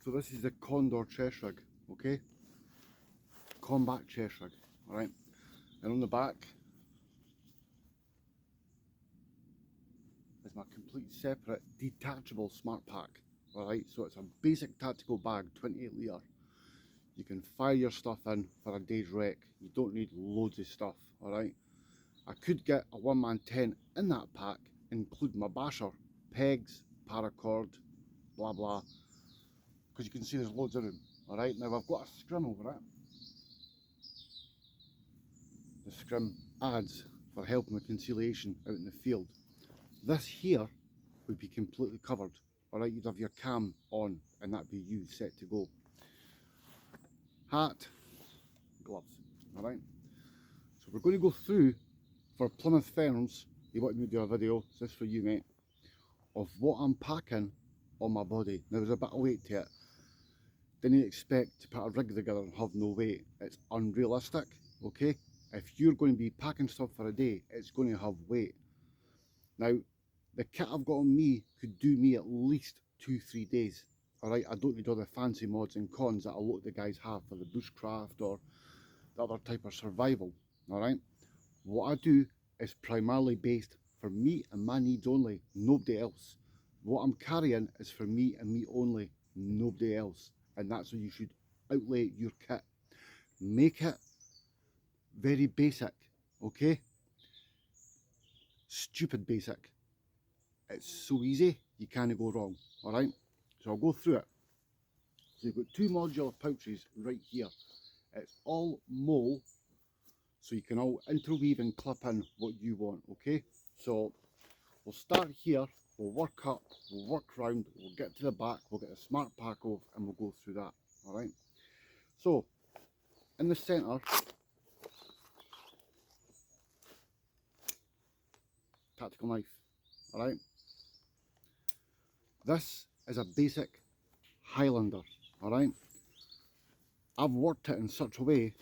So this is the Condor chest rig, okay? Combat chest rig, alright? And on the back is my complete separate detachable smart pack, alright? So it's a basic tactical bag, 28 litre. You can fire your stuff in for a day's wreck. You don't need loads of stuff, alright? I could get a one-man tent in that pack, including my basher, pegs, paracord, blah blah, because you can see there's loads of room, alright? Now I've got a scrim over it. The scrim adds for helping with conciliation out in the field. This here would be completely covered, alright? You'd have your cam on and that'd be you set to go. Hat, gloves, alright? So we're going to go through, for Plymouth Ferns, he wanted me to do a video, so this is for you mate, of what I'm packing on my body. Now there's a bit of weight to it. Didn't expect to put a rig together and have no weight. It's unrealistic, okay? If you're going to be packing stuff for a day, it's going to have weight. Now, the kit I've got on me could do me at least 2-3 days, alright? I don't need all the fancy mods and cons that a lot of the guys have for the bushcraft or the other type of survival, alright? What I do is primarily based for me and my needs only, nobody else. What I'm carrying is for me and me only, nobody else. And that's how you should outlay your kit. Make it very basic, okay? Stupid basic. It's so easy, you can't go wrong, alright? So I'll go through it. So you've got two modular pouches right here. It's all mole, so you can all interweave and clip in what you want, okay? So we'll start here, we'll work up, we'll work round, we'll get to the back, we'll get the smart pack off and we'll go through that, alright? So, in the centre, tactical knife, alright? This is a basic Highlander, alright? I've worked it in such a way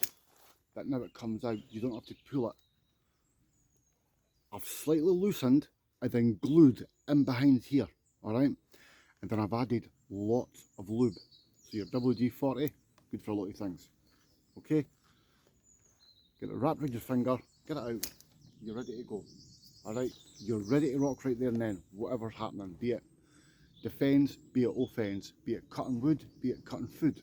that now it comes out, you don't have to pull it. I've slightly loosened and then glued in behind here, alright? And then I've added lots of lube. So your WD-40, good for a lot of things, okay? Get it wrapped around your finger, get it out, you're ready to go, alright? You're ready to rock right there and then, whatever's happening, be it defence, be it offence, be it cutting wood, be it cutting food.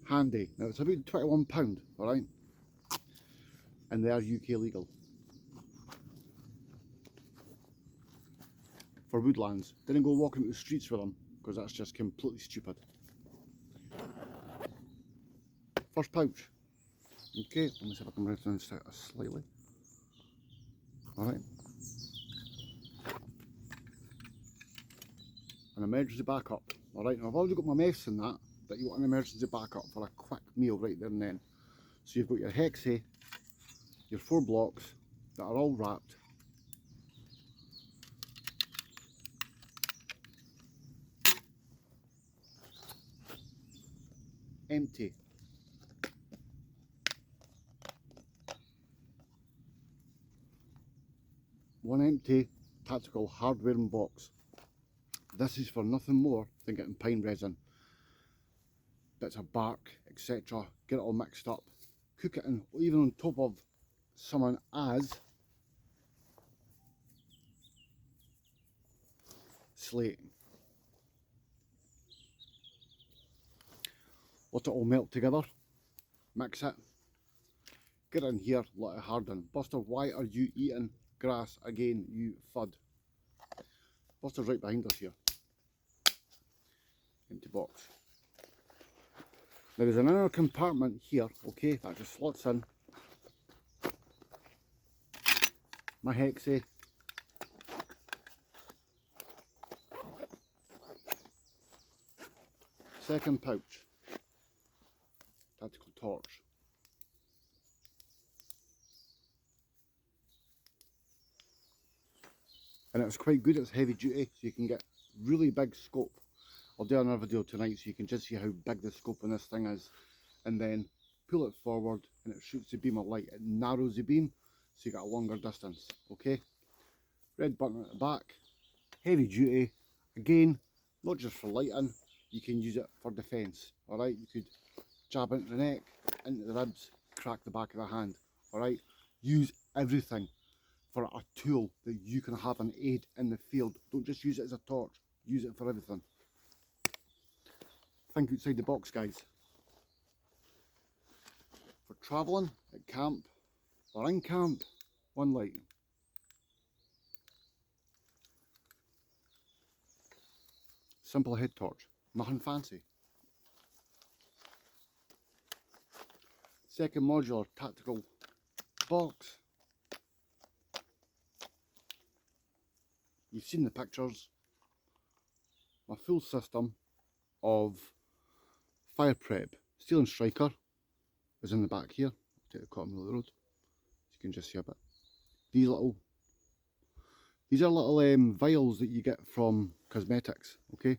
Handy. Now it's about £21, alright? And they are UK legal. For woodlands. Didn't go walking into the streets with them, because that's just completely stupid. First pouch. Okay, let me see if I can bring it down slightly. Alright. An emergency backup. Alright, now I've already got my mess in that, but you want an emergency backup for a quick meal right there and then. So you've got your reccy, your 4 blocks that are all wrapped. Empty. One empty tactical hardware box. This is for nothing more than getting pine resin, bits of bark, etc. Get it all mixed up, cook it in, even on top of someone as slate. Let it all melt together, mix it, get it in here, let it harden. Buster, why are you eating grass again, you fud? Buster's right behind us here. Empty box. Now there's an inner compartment here, okay, that just slots in my reccy, second pouch, tactical torch, and it's quite good, it's heavy duty, so you can get really big scope. I'll do another video tonight so you can just see how big the scope on this thing is, and then pull it forward and it shoots the beam of light. It narrows the beam so you get a longer distance, okay? Red button at the back, heavy duty, again, not just for lighting, you can use it for defence, alright? You could jab into the neck, into the ribs, crack the back of the hand, alright? Use everything for a tool that you can have an aid in the field. Don't just use it as a torch, use it for everything. Think outside the box, guys. For travelling, at camp, or in camp, one light. Simple head torch, nothing fancy. Second modular tactical box. You've seen the pictures. My full system of fire prep. Steel and striker is in the back here. I'll take the cotton middle of the road so you can just see a bit. These are little vials that you get from cosmetics, okay?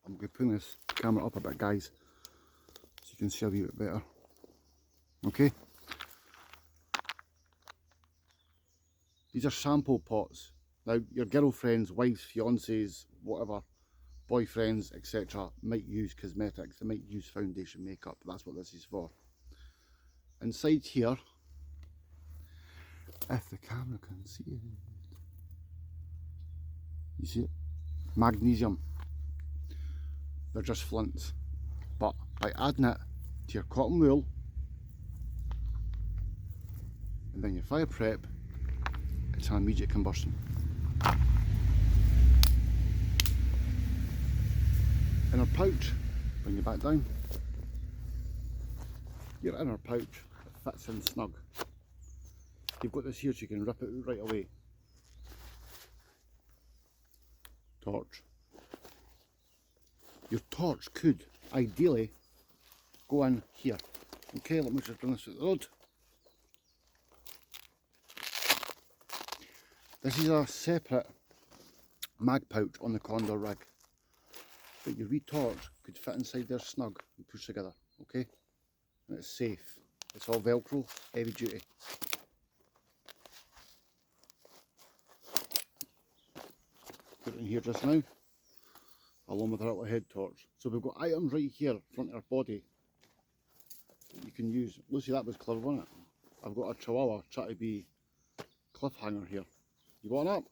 I'm going to put this camera up a bit, guys, so you can see a wee bit better, okay? These are sample pots. Now, your girlfriends, wives, fiancés, whatever, boyfriends, etc. might use cosmetics, they might use foundation makeup. That's what this is for. Inside here, if the camera can see it, you see it? Magnesium. They're just flints. But by adding it to your cotton wool and then your fire prep, it's an immediate combustion. Inner pouch, bring you back down. Your inner pouch, it fits in snug. You've got this here so you can rip it out right away. Torch. Your torch could ideally go in here. Okay, let me just bring this out the road. This is a separate mag pouch on the condor rig, but your wee torch could fit inside there snug and push together, okay? And it's safe. It's all Velcro, heavy duty. Put it in here just now, along with our little head torch. So we've got items right here in front of our body that you can use. Lucy, that was clever, wasn't it? I've got a chihuahua trying to be cliffhanger here. You want up?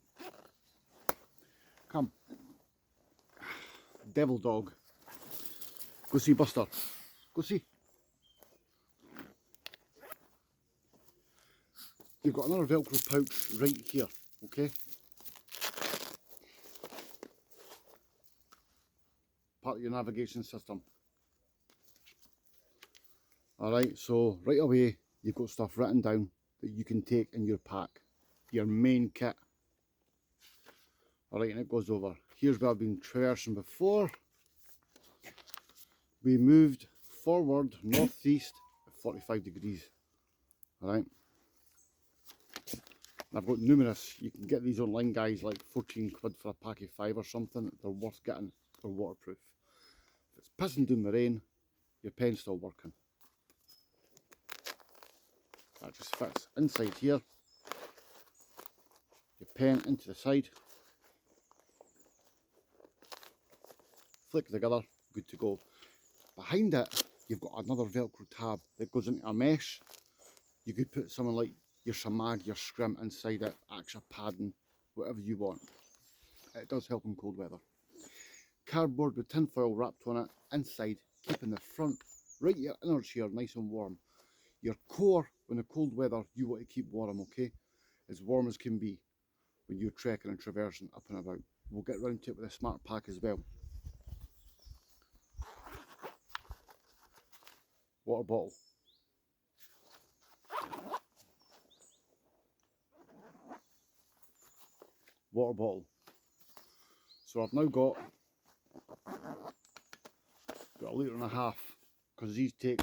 Come. Devil dog. Go see Buster. Go see. You've got another Velcro pouch right here, okay? Part of your navigation system. Alright, so right away you've got stuff written down that you can take in your pack. Your main kit. Alright, and it goes over. Here's where I've been traversing before. We moved forward northeast at 45 degrees. Alright. I've got numerous, you can get these online, guys, like 14 quid for a pack of 5 or something. They're worth getting. They're waterproof. If it's pissing down the rain, your pen's still working. That just fits inside here. Your pen into the side. Flick together, good to go. Behind it, you've got another Velcro tab that goes into a mesh. You could put something like your shamag, your scrim inside it, extra padding, whatever you want. It does help in cold weather. Cardboard with tin foil wrapped on it inside, keeping the front, right your innards here, nice and warm. Your core, when the cold weather, you want to keep warm, okay? As warm as can be when you're trekking and traversing up and about. We'll get round to it with a smart pack as well. Water bottle. Water bottle. So I've now got a litre and a half, because these take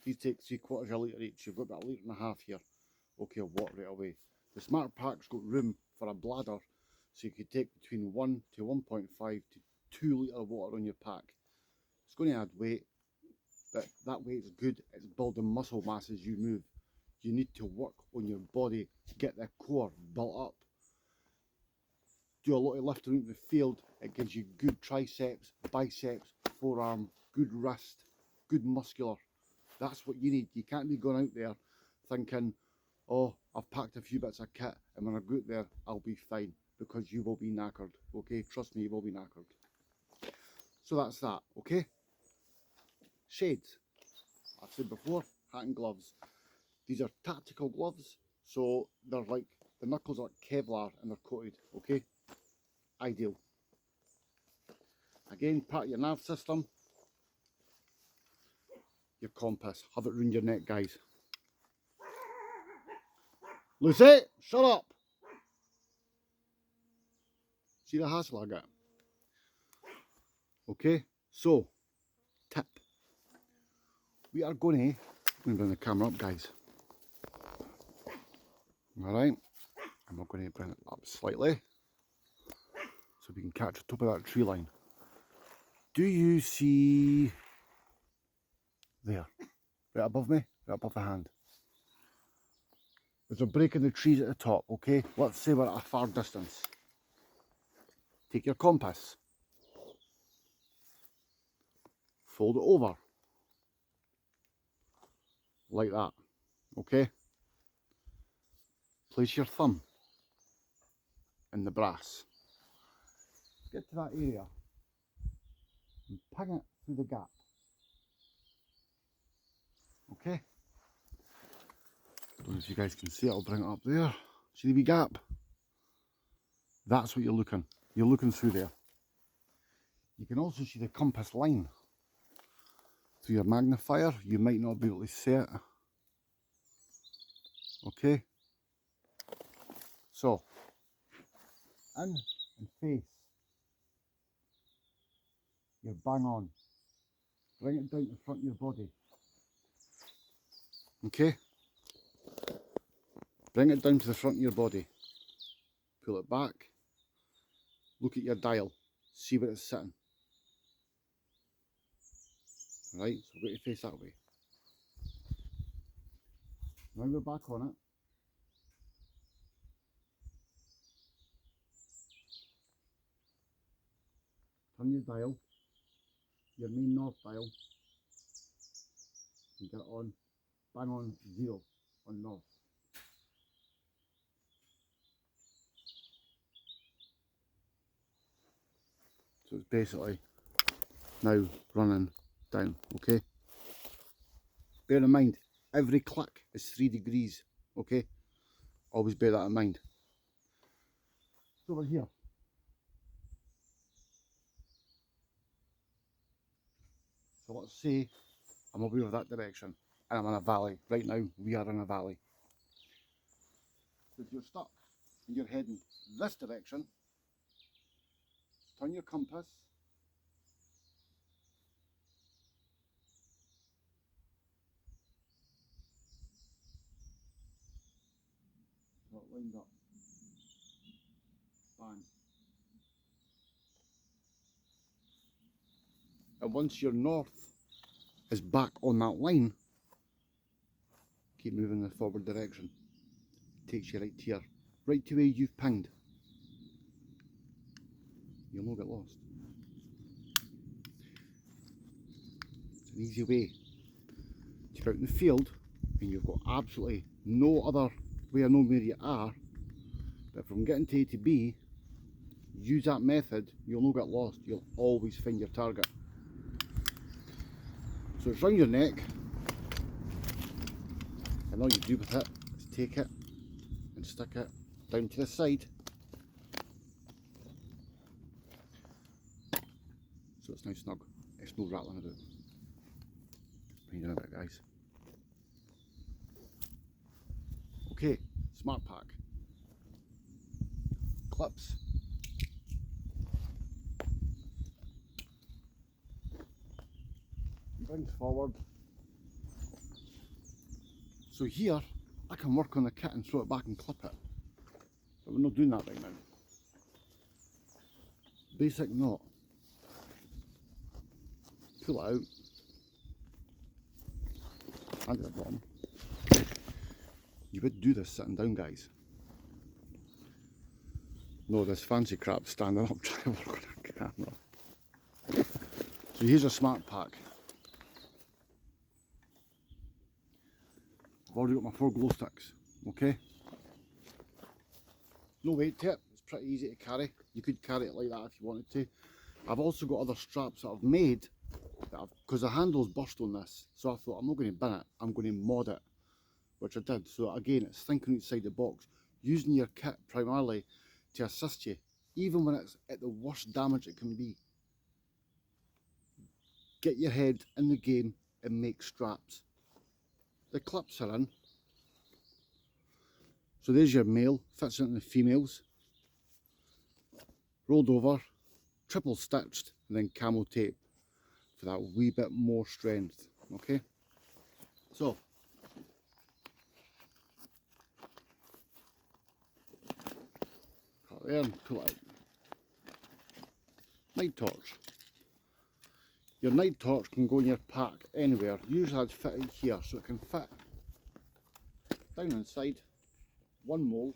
3/4 of a litre each. You've got about a litre and a half here, okay, of water right away. The smart pack's got room for a bladder, so you could take between 1 to 1.5 to 2 litre of water on your pack. It's going to add weight, but that weight is good. It's building muscle mass as you move. You need to work on your body, get the core built up. do a lot of lifting out in the field. It gives you good triceps, biceps, forearm, good wrist, good muscular. That's what you need. You can't be going out there thinking, oh, I've packed a few bits of kit and when I go out there I'll be fine, because you will be knackered. Okay, trust me, you will be knackered. So that's that. Okay, shades, I've said before, hat and gloves. These are tactical gloves, so they're like, the knuckles are Kevlar and they're coated. Okay, ideal. Again, part of your nav system, your compass. Have it round your neck, guys. Lucy, shut up. See the hassle I got? Okay, so tip. We are going to bring the camera up, guys. Alright, and we're going to bring it up slightly so we can catch the top of that tree line. Do you see there, right above me, right above the hand? There's a break in the trees at the top, okay? Let's say we're at a far distance. Take your compass, fold it over, like that, okay? Place your thumb in the brass. Get to that area and ping it through the gap, okay? I don't know if you guys can see it, I'll bring it up there. See the wee gap? That's what you're looking through there. You can also see the compass line through your magnifier. You might not be able to see it. Okay, so in and face, you're bang on. Bring it down to the front of your body. Okay, bring it down to the front of your body. Pull it back. Look at your dial. See where it's sitting. Right, so we've got to face that way. Now we're back on it. Turn your dial, your main north dial, and get it on, bang on 0 on north. So it's basically now running down, okay? Bear in mind, every click is 3 degrees, okay? Always bear that in mind. It's over here. So let's say I'm aware of that direction and I'm in a valley. Right now we are in a valley. So if you're stuck and you're heading this direction, turn your compass, so it lined up, bang. And once your north is back on that line, keep moving in the forward direction. Takes you right here, right to where you've pinged. You'll not get lost. It's an easy way to go out in the field and you've got absolutely no other way of knowing where you are. But from getting to A to B, use that method, you'll not get lost. You'll always find your target. So it's round your neck, and all you do with it is take it and stick it down to the side. So it's now snug. It's no rattling about. What are you doing about it, guys? Okay, smart pack. Clips. Brings forward. So here, I can work on the kit and throw it back and clip it. But we're not doing that right now. Basic knot. Pull it out. And at the bottom. You would do this sitting down, guys. No, this fancy crap standing up trying to work on a camera. So here's a smart pack. I've already got my 4 glow sticks, okay? No weight to it, it's pretty easy to carry. You could carry it like that if you wanted to. I've also got other straps that I've made, because the handle's burst on this, so I thought I'm not going to bin it, I'm going to mod it, which I did. So again, it's thinking outside the box, using your kit primarily to assist you, even when it's at the worst damage it can be. Get your head in the game and make straps. The clips are in. So there's your male, fits into the females. Rolled over, triple stitched, and then camo tape for that wee bit more strength, okay? So, cut there and pull it out. Night torch. Your night torch can go in your pack anywhere. Usually I'd fit it here, so it can fit down inside, one mole,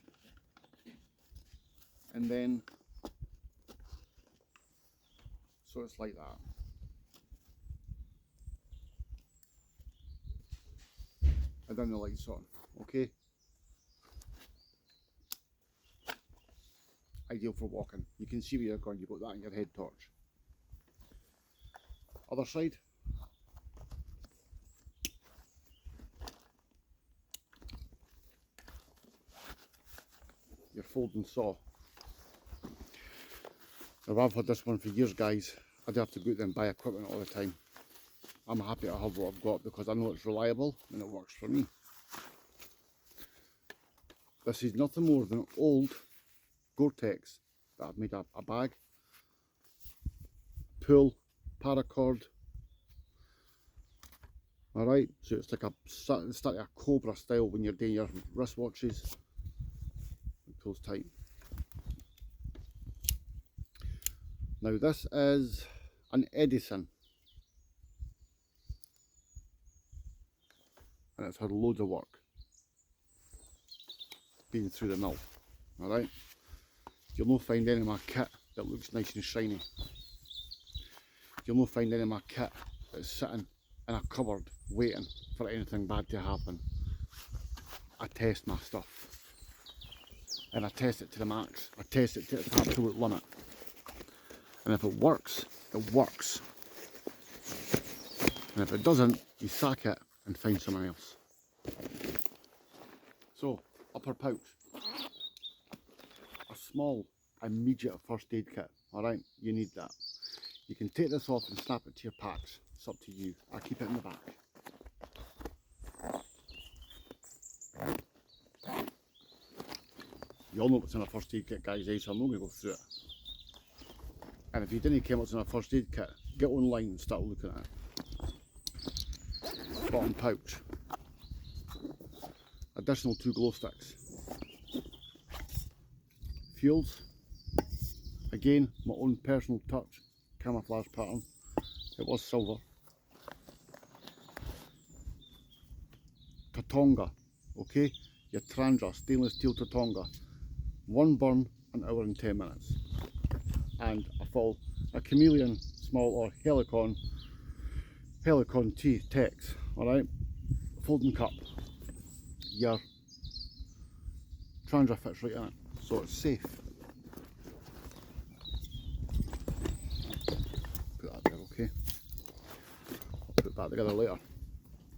and then, so it's like that. And then the lights on, okay? Ideal for walking. You can see where you're going, you've got that in your head torch. Other side. Your folding saw. Now I've had this one for years, guys. I do have to go out there and buy equipment all the time. I'm happy to have what I've got because I know it's reliable and it works for me. This is nothing more than old Gore-Tex that I've made a bag, pull, paracord. Alright, so it's like it's like a cobra style when you're doing your wristwatches. It pulls tight. Now this is an Edison, and it's had loads of work being through the mill. Alright, you'll not find any of my kit that looks nice and shiny. You'll not find any of my kit that's sitting in a cupboard waiting for anything bad to happen. I test my stuff, and I test it to the max. I test it to its absolute limit, and if it works, it works, and if it doesn't, you sack it and find someone else. So, upper pouch, a small immediate first aid kit. Alright, you need that. You can take this off and snap it to your packs. It's up to you. I keep it in the back. You all know what's in a first aid kit, guys, so I'm not going to go through it. And if you didn't care what's in a first aid kit, get online and start looking at it. Bottom pouch. Additional 2 glow sticks. Fuels. Again, my own personal touch. Camouflage pattern. It was silver. Tatonga, okay? Your Trandra stainless steel Tatonga. 1 burn, an hour and 10 minutes. And a chameleon small or Helicon T.A.C, alright? Folding cup. Your Trandra fits right in it, so it's safe. Put that there, okay? I'll put that together later.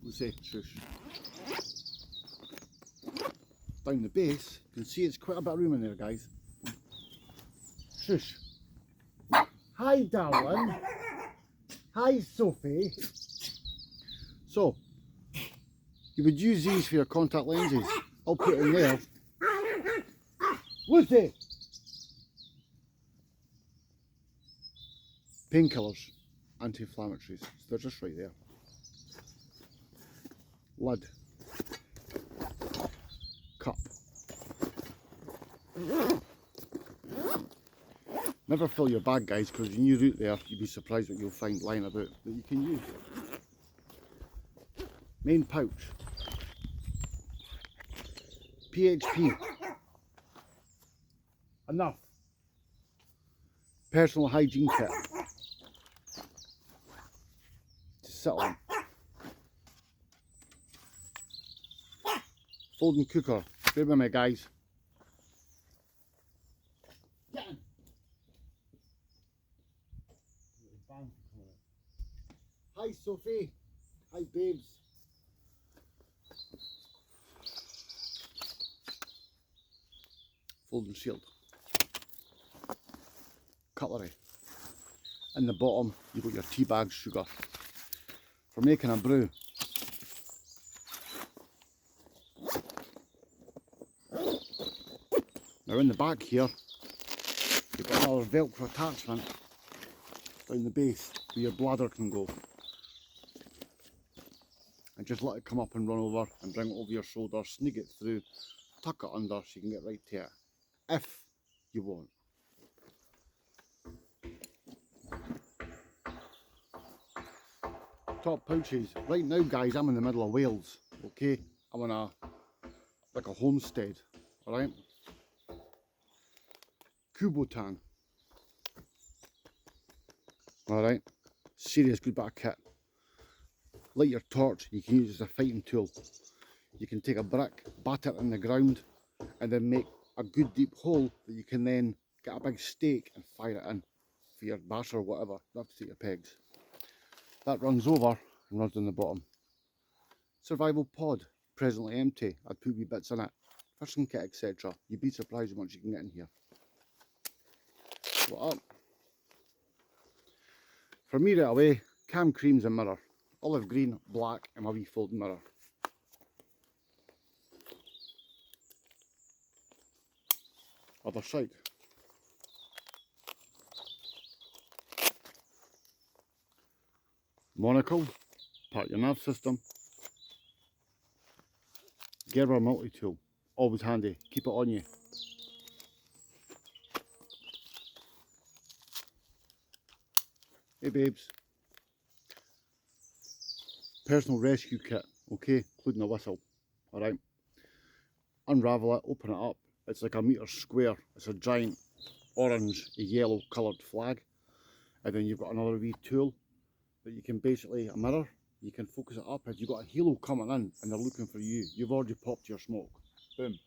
Let's say, shush. Down the base, you can see it's quite a bit of room in there, guys. Shush. Hi, darling. Hi, Sophie. So, you would use these for your contact lenses. I'll put it in there. Lucy! Painkillers, anti-inflammatories. So they're just right there. Lid. Cup. Never fill your bag, guys, because when you're out there, you'll be surprised what you'll find lying about that you can use. Main pouch. PHP. Enough. personal hygiene kit to sit on. Folding cooker. Bear with me, guys. Hi, Sophie. Hi, babes. Folding shield. Cutlery. In the bottom, you've got your tea bag sugar for making a brew. Now in the back here, you've got another Velcro attachment down the base where your bladder can go. And just let it come up and run over and bring it over your shoulder, sneak it through, tuck it under so you can get right to it, if you want. Top pouches. Right now, guys, I'm in the middle of Wales, okay? I'm on like a homestead, alright? Kubotan. Alright? Serious good bit of kit. Like your torch, you can use it as a fighting tool. You can take a brick, bat it in the ground, and then make a good deep hole that you can then get a big stake and fire it in for your bash or whatever. You have to take your pegs. That runs over and runs down the bottom. Survival pod, presently empty. I'd put wee bits in it. Fishing kit, etc. You'd be surprised how much you can get in here. What up? For me right away, cam cream's a mirror. Olive green, black, and my wee folding mirror. Other side. Monocle, part of your nerve system. Gerber multi-tool, always handy, keep it on you. Hey babes. Personal rescue kit, okay, including a whistle, alright. Unravel it, open it up, it's like a metre square, it's a giant orange, yellow coloured flag. And then you've got another wee tool that you can basically, a mirror, you can focus it up. If you've got a halo coming in and they're looking for you, you've already popped your smoke. Boom.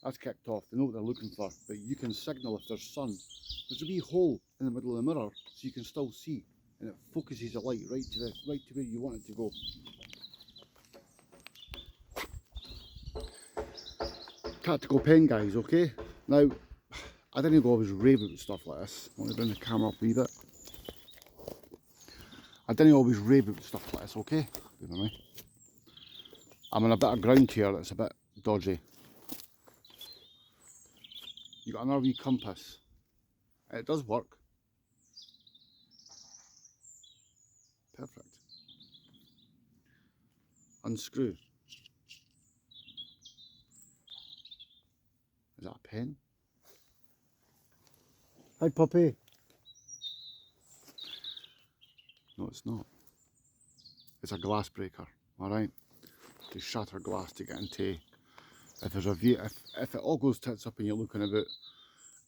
That's kicked off. They know what they're looking for. But you can signal if there's sun. There's a wee hole in the middle of the mirror so you can still see. And it focuses the light right to where you want it to go. Tactical pen, guys, okay? Now, I didn't always rave about stuff like this. I want to bring the camera up a wee bit. I didn't always rave about stuff like this, okay? Bear with me. I'm on a bit of ground here that's a bit dodgy. You got another wee compass. It does work. Perfect. Unscrew. Is that a pen? Hi puppy. No, it's not. It's a glass breaker, alright? To shatter glass to get into. If there's a view, if it all goes tits up and you're looking about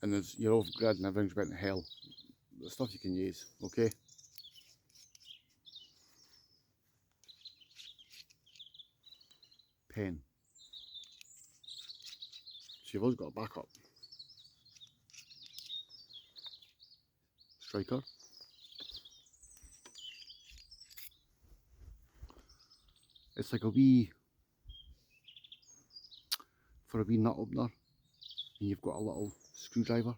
and you're off grid and everything's went to hell, the stuff you can use, okay? Pen. So you've always got a backup. Striker. It's like a wee, for a wee nut opener, and you've got a little screwdriver.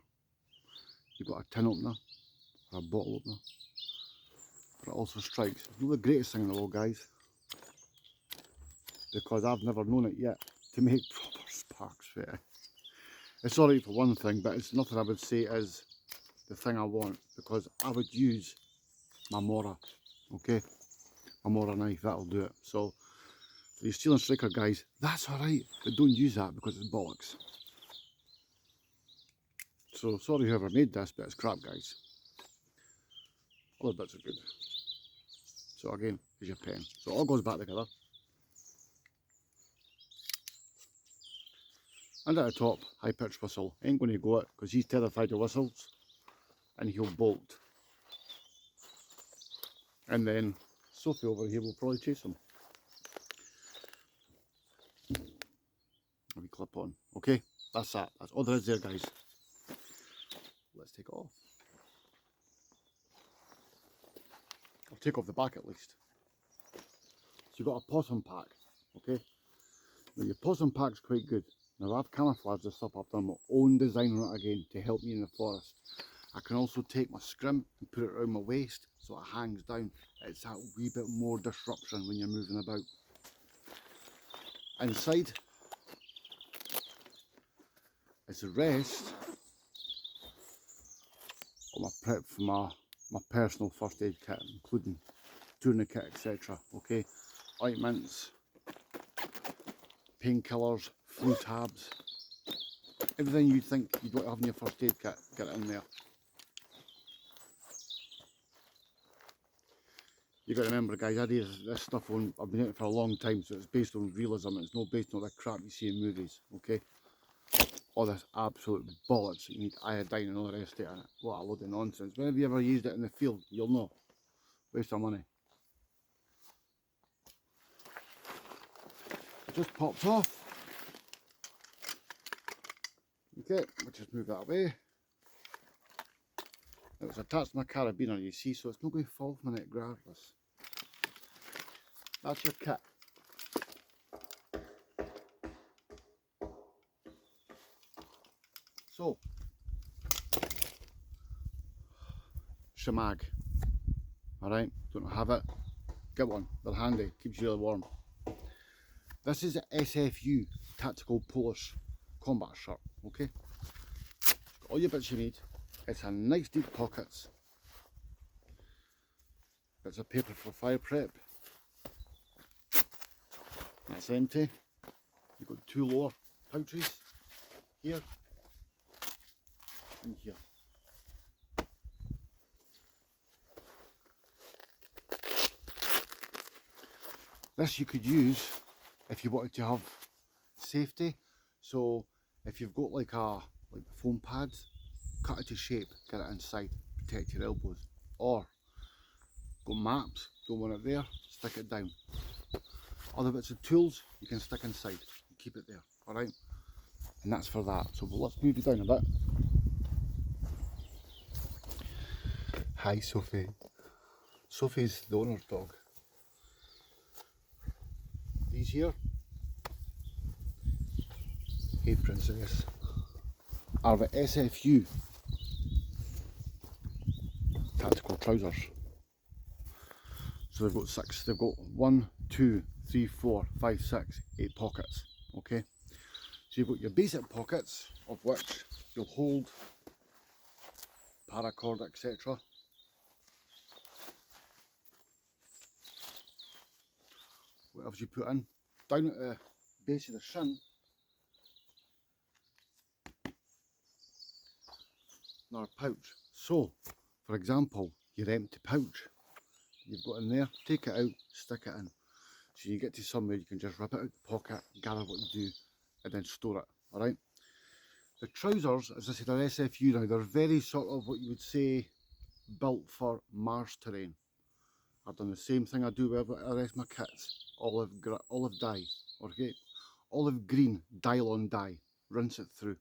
You've got a tin opener, or a bottle opener, but it also strikes. It's not the greatest thing in the world, guys, because I've never known it yet to make proper sparks for it. It's alright for one thing, but it's nothing I would say is the thing I want, because I would use my Mora, okay? My Mora knife, that'll do it. So, for you stealing striker guys, that's alright, but don't use that because it's bollocks. So, sorry whoever made this, but it's crap, guys. Other bits are good. So again, here's your pen. So it all goes back together. And at the top, high pitch whistle. Ain't going to go it because he's terrified of whistles. and he'll bolt. And then Sophie over here will probably chase him. We clip on. Okay, that's that. That's all there is there, guys. Let's take it off. I'll take off the back at least. So you've got a possum pack, okay? Now your possum pack's quite good. Now I've camouflaged this up, I've done my own design on it again to help me in the forest. I can also take my scrim and put it around my waist so it hangs down. It's that wee bit more disruption when you're moving about. Inside is the rest of my prep for my personal first aid kit, including tourniquet, etc. Okay, ointments, painkillers, flu tabs, everything you think you'd want to have in your first aid kit, get it in there. You got to remember, guys, I do this stuff on, I've been doing it for a long time, so it's based on realism, it's not based on the crap you see in movies, okay? All this absolute bollocks that you need iodine and all the rest of it in it. What a load of nonsense. When have you ever used it in the field? You'll know. Waste of money. It just pops off. Okay, we'll just move that away. It was attached to my carabiner, you see, so it's not going to fall from it regardless. That's your kit. So, shamag. Alright, don't have it, get one, they're handy, keeps you really warm. This is a SFU, Tactical Polish Combat Shirt, okay? It's got all your bits you need. It's a nice deep pockets. Bits of paper for fire prep. That's empty. You've got two lower pouches, here and here. This you could use if you wanted to have safety. So if you've got like foam pads, cut it to shape, get it inside, protect your elbows. Or got maps, don't want it there, stick it down. Other bits of tools you can stick inside and keep it there, alright? And that's for that. So let's move it down a bit. Hi Sophie. Sophie's the owner's dog. These here, hey princess, are the SFU tactical trousers. So they've got six, they've got 1, 2, 3, 4, 5, 6, 8 pockets, okay? So you've got your basic pockets, of which you'll hold paracord, etc. What else you put in? Down at the base of the shin, another pouch. So, for example, your empty pouch you've got in there, take it out, stick it in. So you get to somewhere you can just rip it out the pocket, gather what you do, and then store it, alright? The trousers, as I said, are SFU now. They're very sort of what you would say built for marsh terrain. I've done the same thing I do with the rest of my kits. Olive dye, okay? Olive green, Dylon dye. Rinse it through.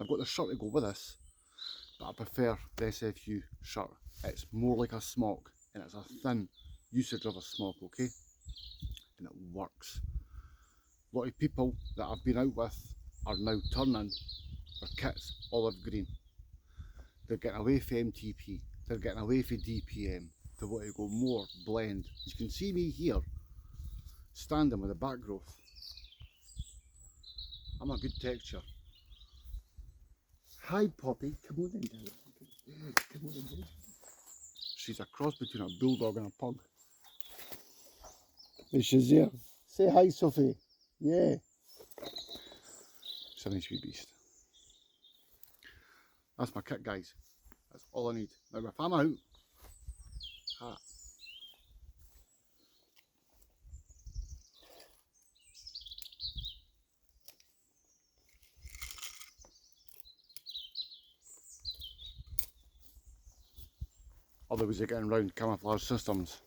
I've got the shirt to go with this, but I prefer the SFU shirt. It's more like a smock, and it's a thin usage of a smock, okay? And it works. A lot of people that I've been out with are now turning their kits olive green. They're getting away from MTP, they're getting away from DPM, they want to go more blend. You can see me here, standing with the back growth. I'm a good texture. Hi Poppy, come on in, darling. Come on in. She's a cross between a bulldog and a pug. There she's there. Say hi, Sophie. Yeah. She's a nice wee beast. That's my kit, guys. That's all I need. Now if I'm out, hat. other ways of getting around camouflage systems.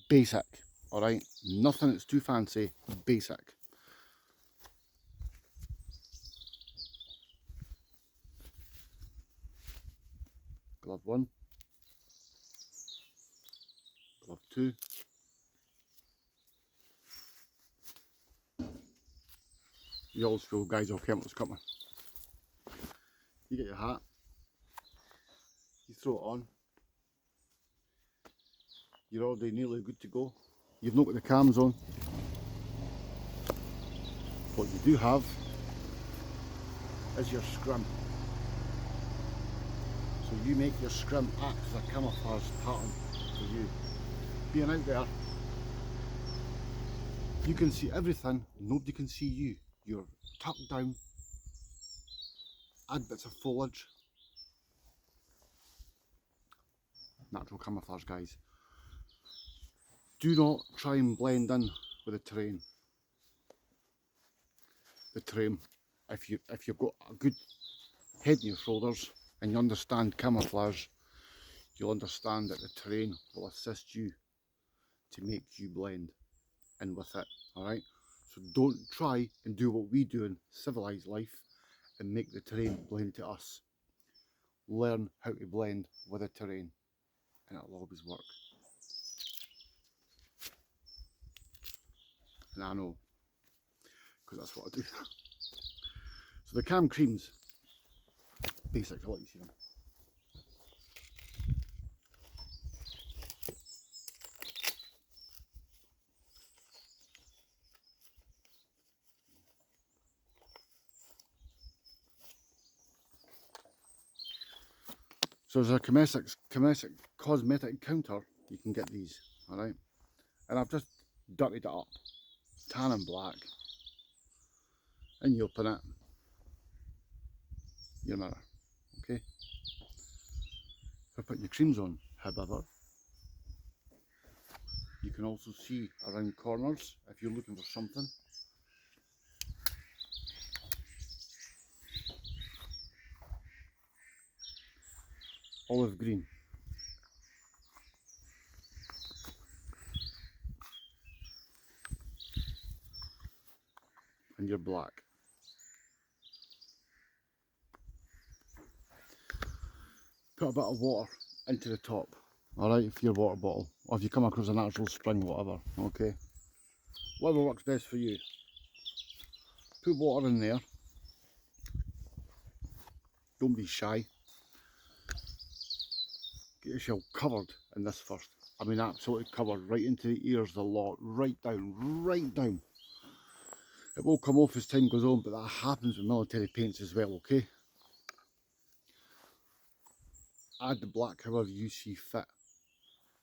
Basic, alright? Nothing that's too fancy, basic. Glove 1, glove 2, the old school guys will come what's coming. You get your hat, you throw it on, you're already nearly good to go. You've not got the cams on. What you do have is your scrim. So you make your scrim act as a camouflage pattern for you. Being out there, you can see everything, nobody can see you. You're tucked down, add bits of foliage. Natural camouflage, guys. Do not try and blend in with the terrain. If you've got a good head on your shoulders and you understand camouflage, you'll understand that the terrain will assist you to make you blend in with it, alright? So don't try and do what we do in civilized life and make the terrain blend to us. Learn how to blend with the terrain and it'll always work. And I know, because that's what I do. So the cam creams, basic, I'll let you see them. So there's a cosmetic counter, you can get these, alright? And I've just dirtied it up, tan and black, and you open it, your mirror, okay? For putting your creams on, however, you can also see around corners if you're looking for something. Olive green. And your black. Put a bit of water into the top, alright, for your water bottle, or if you come across a natural spring, whatever, okay? Whatever works best for you. Put water in there. Don't be shy. Get yourself covered in this first. I mean absolutely covered, right into the ears, the lot, right down, right down. It will come off as time goes on, but that happens with military paints as well, okay? Add the black however you see fit.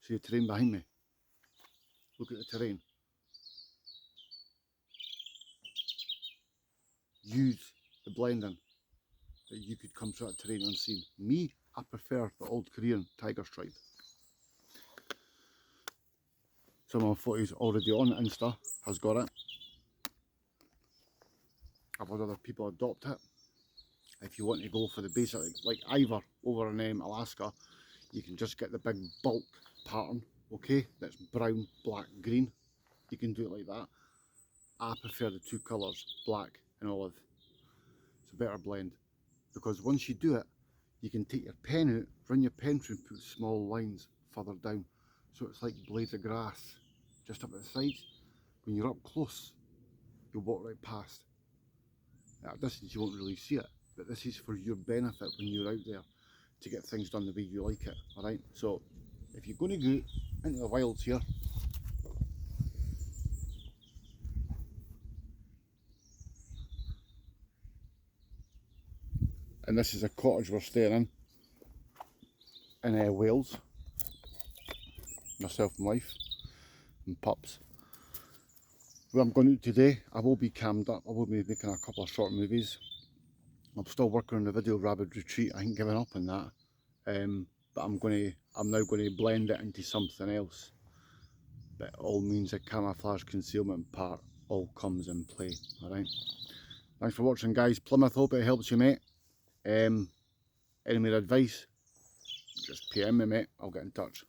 See the terrain behind me? Look at the terrain. Use the blending that you could come through that terrain unseen. Me, I prefer the old Korean tiger stripe. Some of my footage already on Insta has got it. I've had other people adopt it. If you want to go for the basic, like Ivor over in Alaska, you can just get the big bulk pattern, okay? That's brown, black, green. You can do it like that. I prefer the two colours, black and olive. It's a better blend. Because once you do it, you can take your pen out, run your pen through and put small lines further down. So it's like blades of grass, just up at the sides. When you're up close, you'll walk right past. At a distance you won't really see it, but this is for your benefit when you're out there to get things done the way you like it, alright? So if you're going to go into the wilds here, and this is a cottage we're staying in Wales, myself and wife and pups. Where I'm going out today, I will be cammed up, I will be making a couple of short movies. I'm still working on the video Rabid Retreat, I ain't giving up on that. But I'm now going to blend it into something else. But it all means the camouflage concealment part all comes in play, alright? Thanks for watching guys. Plymouth, hope it helps you mate. Any more advice, just PM me, mate. I'll get in touch.